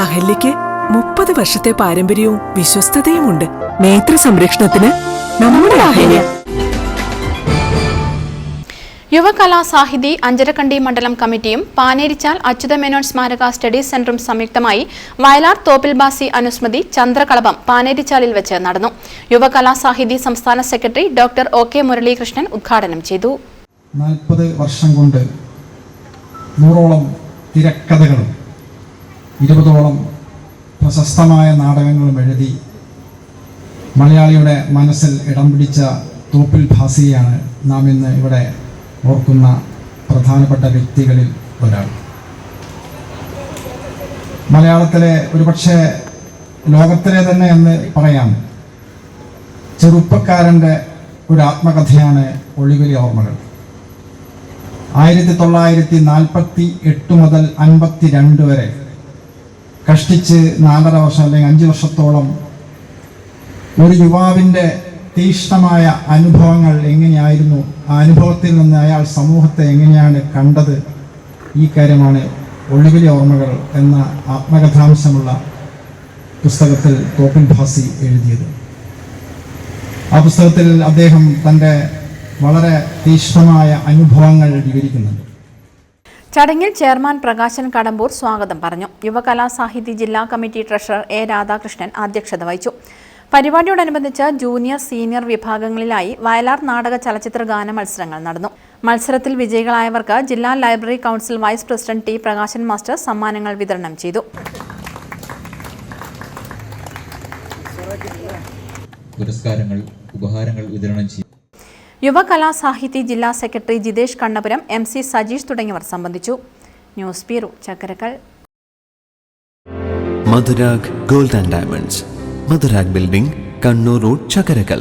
അഹല്യയ്ക്ക് 30 വർഷത്തെ പാരമ്പര്യവും വിശ്വസ്തതയുമുണ്ട്. നേത്ര സംരക്ഷണത്തിന് നമ്മുടെ അഹല്യ. യുവകലാ സാഹിതി അഞ്ചരക്കണ്ടി മണ്ഡലം കമ്മിറ്റിയും പാനേരിച്ചാൽ അച്യുതമേനോൻ സ്മാരക സ്റ്റഡീസ് സെന്ററും സംയുക്തമായി വയലാർ തോപ്പിൽ ബാസി അനുസ്മൃതി ചന്ദ്രകളഭം പാനേരിച്ചാലിൽ വെച്ച് നടന്നു. യുവകലാ സാഹിതി സംസ്ഥാന സെക്രട്ടറി ഡോക്ടർ OK മുരളീകൃഷ്ണൻ ഉദ്ഘാടനം ചെയ്തു. 40 വർഷം കൊണ്ട് 100ഓളം തിരക്കഥകളും 20ഓളം പ്രശസ്തമായ നാടകങ്ങളും എഴുതി മലയാളിയുടെ മനസ്സിൽ ഇടം പിടിച്ച തോപ്പിൽ ഭാസിയെയാണ് നാം ഇന്ന് ഇവിടെ ഓർക്കുന്ന പ്രധാനപ്പെട്ട വ്യക്തികളിൽ ഒരാൾ. മലയാളത്തിലെ ഒരുപക്ഷെ ലോകത്തിലെ തന്നെ എന്ന് പറയാം ചെറുപ്പക്കാരൻ്റെ ഒരു ആത്മകഥയാണ് ഒളിവിലെ ഓർമ്മകൾ. 1948 മുതൽ 52 വരെ കഷ്ടിച്ച് 4.5 വർഷം അല്ലെങ്കിൽ 5 വർഷത്തോളം ഒരു യുവാവിൻ്റെ തീക്ഷ്ണമായ അനുഭവങ്ങൾ എങ്ങനെയായിരുന്നു, ആ അനുഭവത്തിൽ നിന്ന് അയാൾ സമൂഹത്തെ എങ്ങനെയാണ് കണ്ടത്, ഈ കാര്യമാണ് ഒളിവിലെ ഓർമ്മകൾ എന്ന ആത്മകഥാംശമുള്ള പുസ്തകത്തിൽ തോപ്പിൽ ഭാസി എഴുതിയത്. ആ പുസ്തകത്തിൽ അദ്ദേഹം തൻ്റെ വളരെ തീക്ഷ്ണമായ അനുഭവങ്ങൾ വിവരിക്കുന്നുണ്ട്. ചടങ്ങിൽ ചെയർമാൻ പ്രകാശൻ കടമ്പൂർ സ്വാഗതം പറഞ്ഞു. യുവകലാ സാഹിതി ജില്ലാ കമ്മിറ്റി ട്രഷറർ A രാധാകൃഷ്ണൻ അധ്യക്ഷത വഹിച്ചു. പരിപാടിയോടനുബന്ധിച്ച് ജൂനിയർ സീനിയർ വിഭാഗങ്ങളിലായി വയലാർ നാടക ചലച്ചിത്ര ഗാന മത്സരങ്ങൾ നടന്നു. മത്സരത്തിൽ വിജയികളായവർക്ക് ജില്ലാ library council vice president T Prakashan master സമ്മാനങ്ങൾ വിതരണം ചെയ്തു. പുരസ്കാരങ്ങൾ, ഉപഹാരങ്ങൾ വിതരണം ചെയ്തു. യുവകലാ സാഹിതി ജില്ലാ സെക്രട്ടറി ജിതേഷ് കണ്ണപുരം, MC സജീഷ് തുടങ്ങിയവർ സംബന്ധിച്ചു. News bureau, Chakkarakkal. Madhurag gold and diamonds, Madhurag building, Kannur road, Chakkarakkal.